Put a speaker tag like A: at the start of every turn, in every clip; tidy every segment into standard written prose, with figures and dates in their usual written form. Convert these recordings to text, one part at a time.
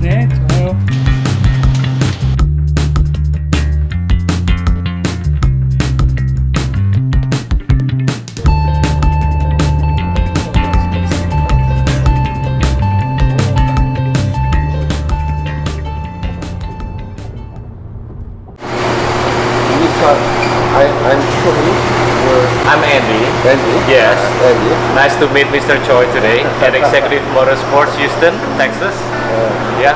A: 네, 좋아요.
B: I'm Choi.
C: I'm Andy.
B: Andy.
C: Yes.
B: Andy.
C: Nice to meet Mr. Choi today at Executive Motorsports Houston, Texas. Yeah.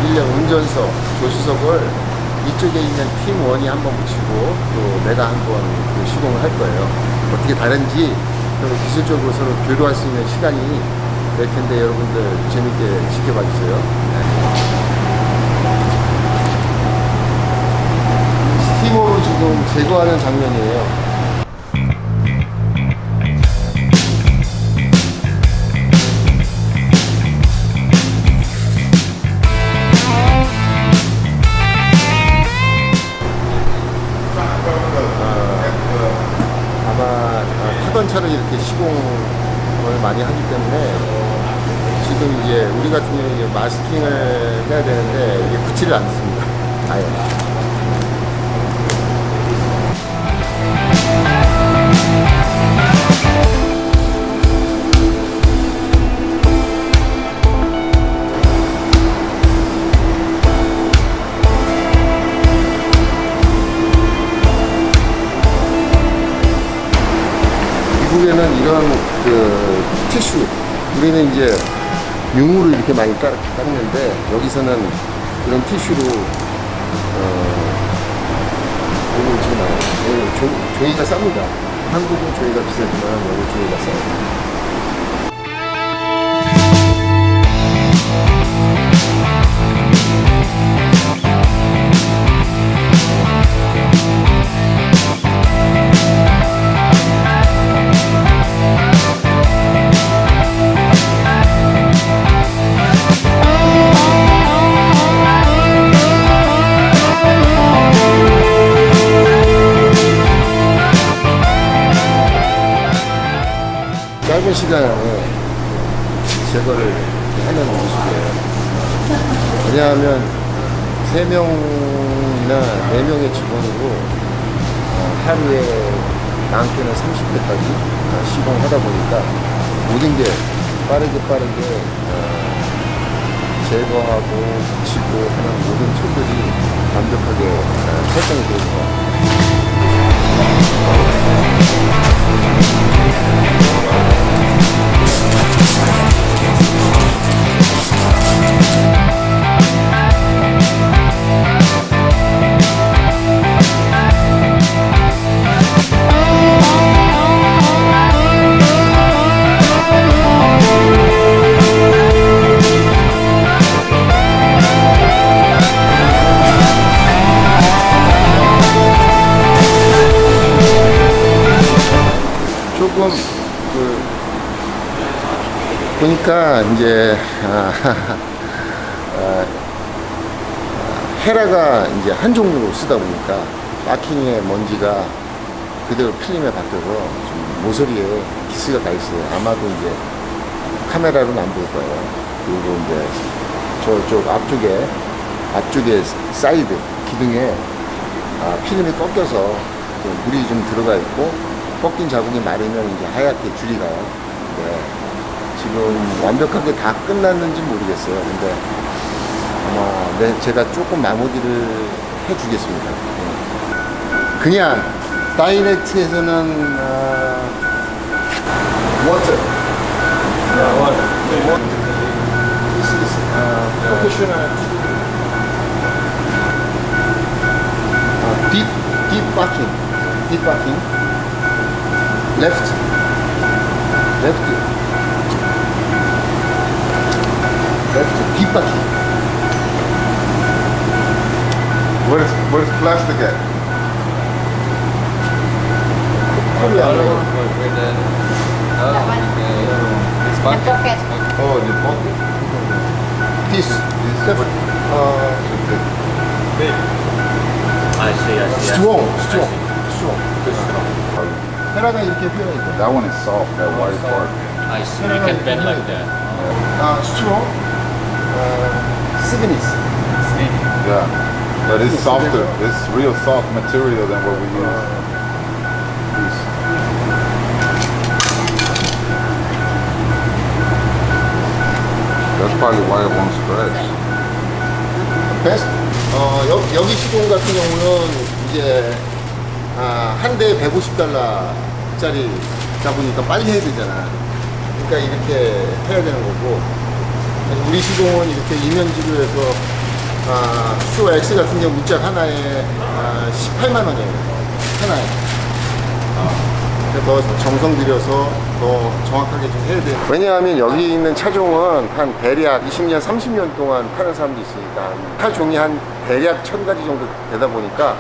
B: 일 년 운전석, 조수석을 이쪽에 있는 팀1이 한번 붙이고 또 내가 한번 시공을 할 거예요. 어떻게 다른지 또 기술적으로 서로 교류할 수 있는 시간이 될 텐데 여러분들 재밌게 지켜봐 주세요. 스티머로 지금 제거하는 장면이에요. 타던 차를 이렇게 시공을 많이 하기 때문에 지금 이제 우리 같은 경우에 마스킹을 해야 되는데 이게 붙지를 않습니다. 아예. 미국에는 이런 티슈, 우리는 이제 융으로 이렇게 많이 닦는데 여기서는 이런 티슈로 이거 지금 조이가 쌉니다. 한국은 조이가 비싸지만 여기 조이가 싸요. 짧은 시간에 제거를 하는 모습이에요. 왜냐하면 3명이나 4명의 직원으로 하루에 많게는 30대까지 시공하다 보니까 모든 게 빠르게 제거하고 붙이고 하는 모든 툴들이 완벽하게 설정이 되어 있는 것 같아요. 조금 보니까 이제 헤라가 이제 한 종류로 쓰다 보니까 마킹의 먼지가 그대로 필름에 바뀌어서 좀 모서리에 기스가 가 있어요. 아마도 이제 카메라로는 안 보일 거예요. 그리고 이제 저쪽 앞쪽에 사이드 기둥에 필름이 꺾여서 물이 좀 들어가 있고 꺾인 자국이 마르면 이제 하얗게 줄이 가요. 네. 지금 완벽하게 다 끝났는지 모르겠어요. 근데 아마 제가 조금 마무리를 해주겠습니다. 그냥 다이렉트에서는 워터. This is professional. Deep backing. deep parking. Left. Left. Left. Deep parking.
A: Where's plastic at?
D: The pocket.
A: Oh, the pocket.
B: This.
C: I see.
B: strong. 헤라가 이렇게 휘어 있고.
A: That one is soft, that white part.
C: I see. You can bend like that.
B: strong. Cygnus.
A: Yeah. But it's softer. It's real soft material than what we use. That's probably why it won't scratch.
B: 베스트. 여기 시공 같은 경우는 이제 한 대에 $150짜리다 보니까 빨리 해야 되잖아. 그러니까 이렇게 해야 되는 거고. 우리 시공은 이렇게 이면지로 해서 슈 X 같은 경우 문짝 하나에 18만 원이에요. 하나에. 더 정성 들여서 더 정확하게 좀 해야 돼요. 왜냐하면 여기 있는 차종은 한 대략 20년, 30년 동안 타는 사람도 있으니까 차종이 한 대략 1000가지 정도 되다 보니까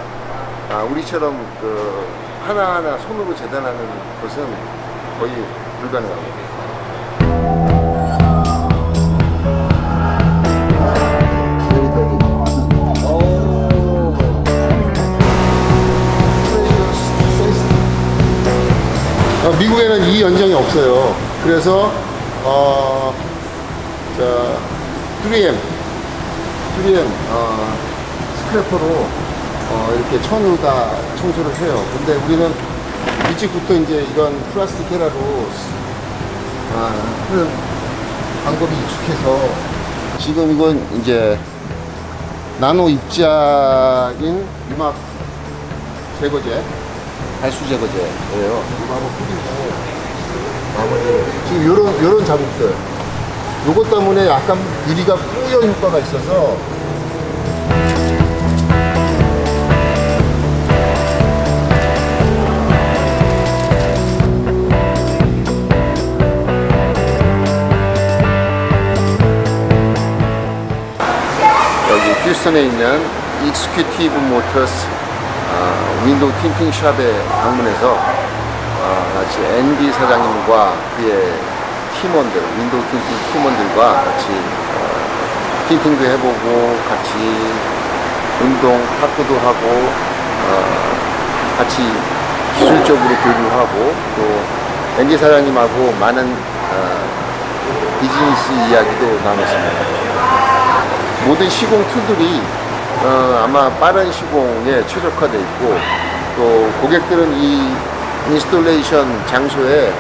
B: 우리처럼 그 하나하나 손으로 재단하는 것은 거의 불가능합니다. 미국에는 이 연장이 없어요. 그래서 3M 스크래퍼로 이렇게 천으로 다 청소를 해요. 근데 우리는 일찍부터 이제 이런 플라스틱 헤라로 하는 방법이 익숙해서 지금 이건 이제 나노 입자인 유막 제거제, 발수 제거제예요. 이거 한번 뿌리고 나머지 지금 요런 자국들 요것 때문에 약간 유리가 뿌여 효과가 있어서 여기 휴스턴에 있는 익스큐티브 모터스 윈도우 틴팅 샵에 방문해서 같이 앤디 사장님과 그의 팀원들, 윈도우 틴팅 팀원들과 같이 틴팅도 해보고 같이 운동, 탁구도 하고 같이 기술적으로 교류하고 하고 또 앤디 사장님하고 많은 비즈니스 이야기도 나눴습니다. 모든 시공 툴들이 아마 빠른 시공에 최적화되어 있고 또 고객들은 이 인스톨레이션 장소에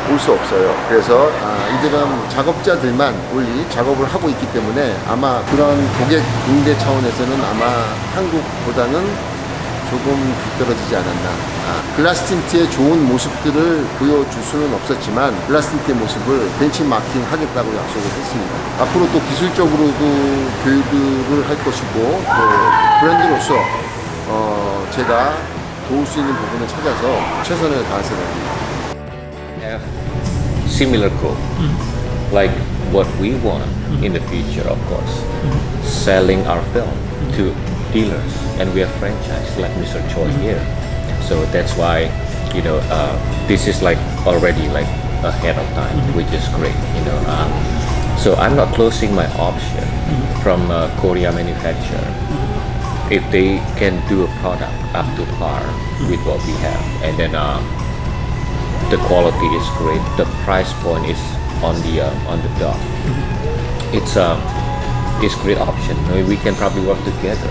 B: 올 수 없어요. 그래서 이들은 작업자들만 올리 작업을 하고 있기 때문에 아마 그런 고객 응대 차원에서는 아마 한국보다는 조금 뒤떨어지지 않았나. 글라스 틴트의 좋은 모습들을 보여줄 수는 없었지만 글라스 틴트의 모습을 벤치마킹 하겠다고 약속을 했습니다. 앞으로 또 기술적으로도 교육을 할 것이고 또 브랜드로서 제가 도울 수 있는 부분을 찾아서 최선을 다할 생각입니다.
C: Have similar goal, like what we want in the future, of course, selling our film to dealers, and we have franchise like Mr. Choi here. So that's why, this is like already like ahead of time, which is great, So I'm not closing my option from Korea manufacturer if they can do a product up to par with what we have, and then the quality is great, the price point is on the top. It's great option. We can probably work together.